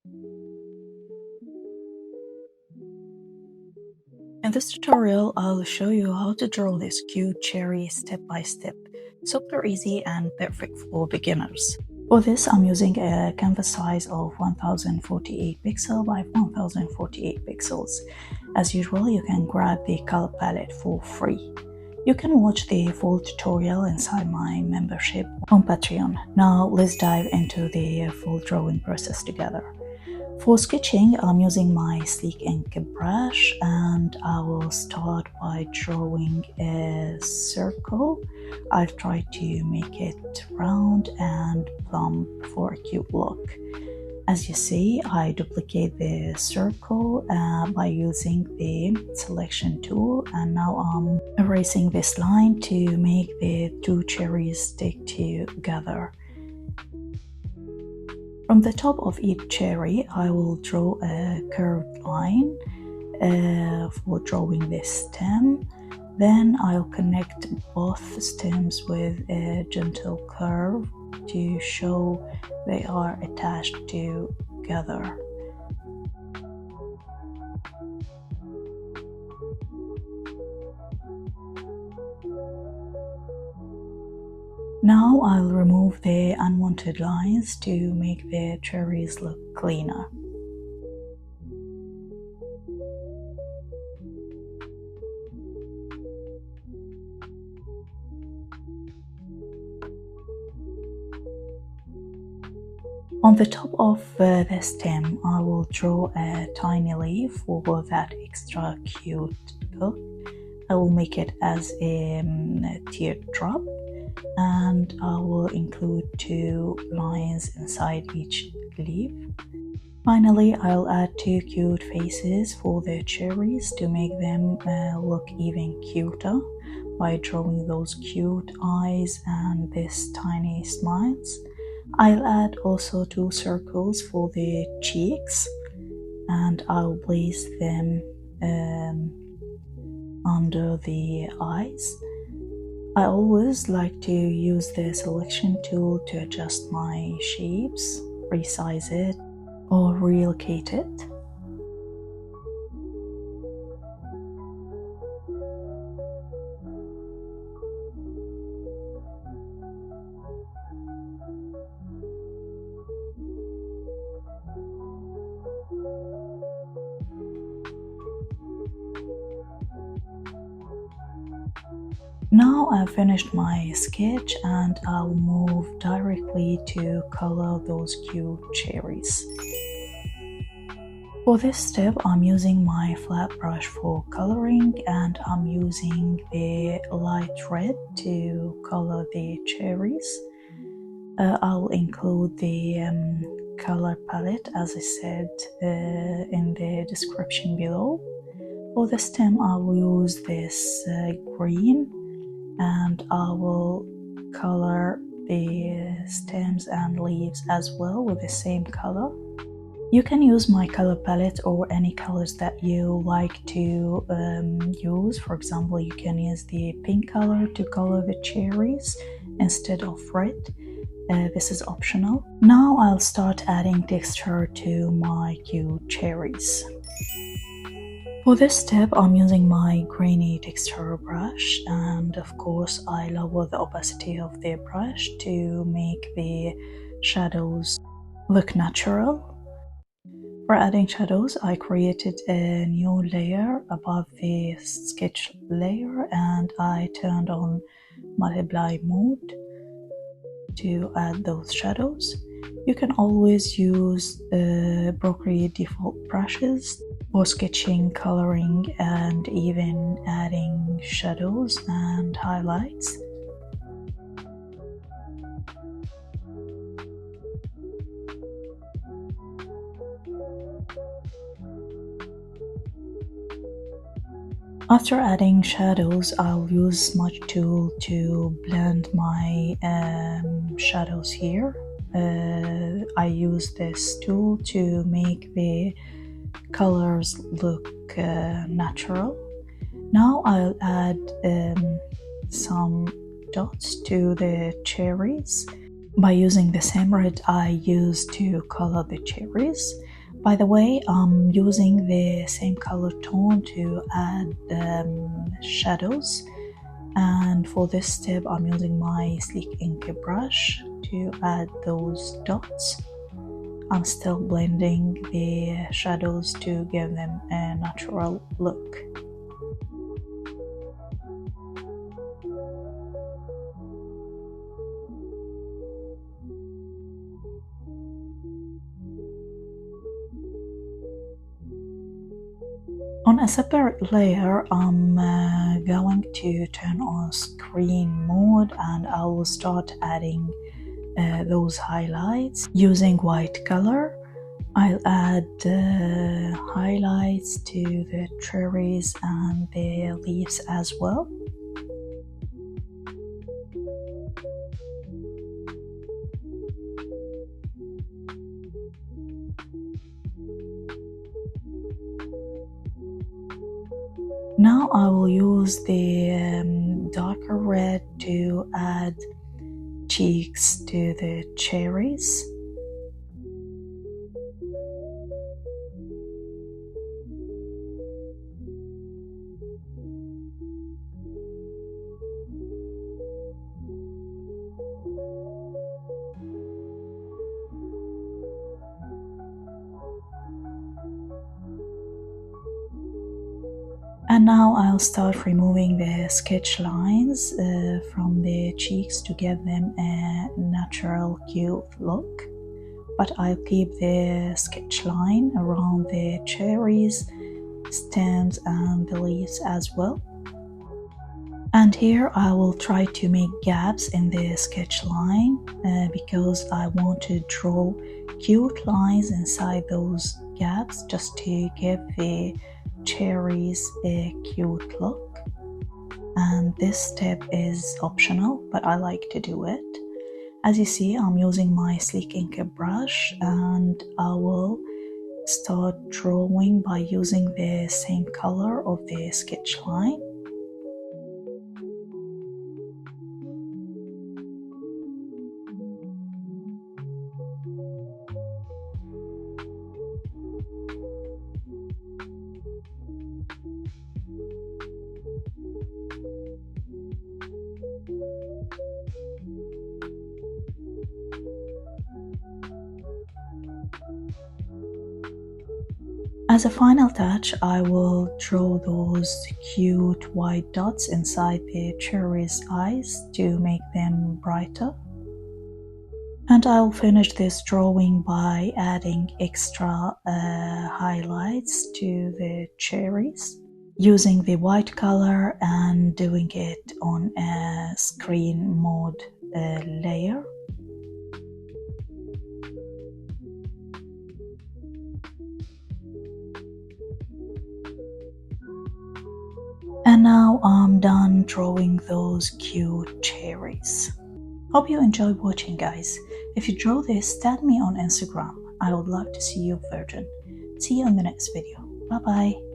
In this tutorial, I'll show you how to draw this cute cherry step by step. Super easy and perfect for beginners. For this, I'm using a canvas size of 1048 pixel by 1048 pixels. As usual, you can grab the color palette for free. You can watch the full tutorial inside my membership on Patreon. Now let's dive into the full drawing process together. For sketching, I'm using my sleek ink brush, and I will start by drawing a circle. I've tried to make it round and plump for a cute look. As you see, I duplicate the circle by using the selection tool, and now I'm erasing this line to make the two cherries stick together. From the top of each cherry, I will draw a curved line for drawing the stem. Then I'll connect both stems with a gentle curve to show they are attached together. Now I'll remove the unwanted lines to make the cherries look cleaner. On the top of the stem, I will draw a tiny leaf for that extra cute look. I will make it as a teardrop, and I will include two lines inside each leaf. Finally, I'll add two cute faces for the cherries to make them look even cuter by drawing those cute eyes and these tiny smiles. I'll add also two circles for the cheeks, and I'll place them under the eyes. I always like to use the selection tool to adjust my shapes, resize it, or relocate it. Now I've finished my sketch, and I'll move directly to color those cute cherries. For this step, I'm using my flat brush for coloring, and I'm using the light red to color the cherries. I'll include the color palette, as I said, in the description below. For the stem, I will use this green, and I will color the stems and leaves as well with the same color. You can use my color palette or any colors that you like to use. For example, you can use the pink color to color the cherries instead of red. This is optional. Now I'll start adding texture to my cute cherries. For this step, I'm using my grainy texture brush, and of course I lower the opacity of the brush to make the shadows look natural. For adding shadows, I created a new layer above the sketch layer, and I turned on multiply mode to add those shadows. You can always use Procreate default brushes for sketching, coloring, and even adding shadows and highlights. After adding shadows, I'll use smudge tool to blend my shadows here. I use this tool to make the colors look natural. Now I'll add some dots to the cherries. by using the same red I used to color the cherries. By the way, I'm using the same color tone to add shadows, and for this step I'm using my sleek ink brush to add those dots. I'm still blending the shadows to give them a natural look. On a separate layer, I'm going to turn on screen mode and I will start adding those highlights using white color. I'll add highlights to the cherries and the leaves as well. Now I will use the darker red to add cheeks to the cherries. And now I'll start removing the sketch lines from the cheeks to give them a natural, cute look. But I'll keep the sketch line around the cherries, stems and the leaves as well. And here I will try to make gaps in the sketch line because I want to draw cute lines inside those gaps just to give the cherries a cute look. And this step is optional, but I like to do it. As you see, I'm using my sleek ink brush and I will start drawing by using the same color of the sketch line. As a final touch, I will draw those cute white dots inside the cherry's eyes to make them brighter. And I'll finish this drawing by adding extra highlights to the cherries, using the white color and doing it on a screen mode layer. And now I'm done drawing those cute cherries. Hope you enjoyed watching, guys. If you draw this, tag me on Instagram. I would love to see your version. See you in the next video. Bye bye.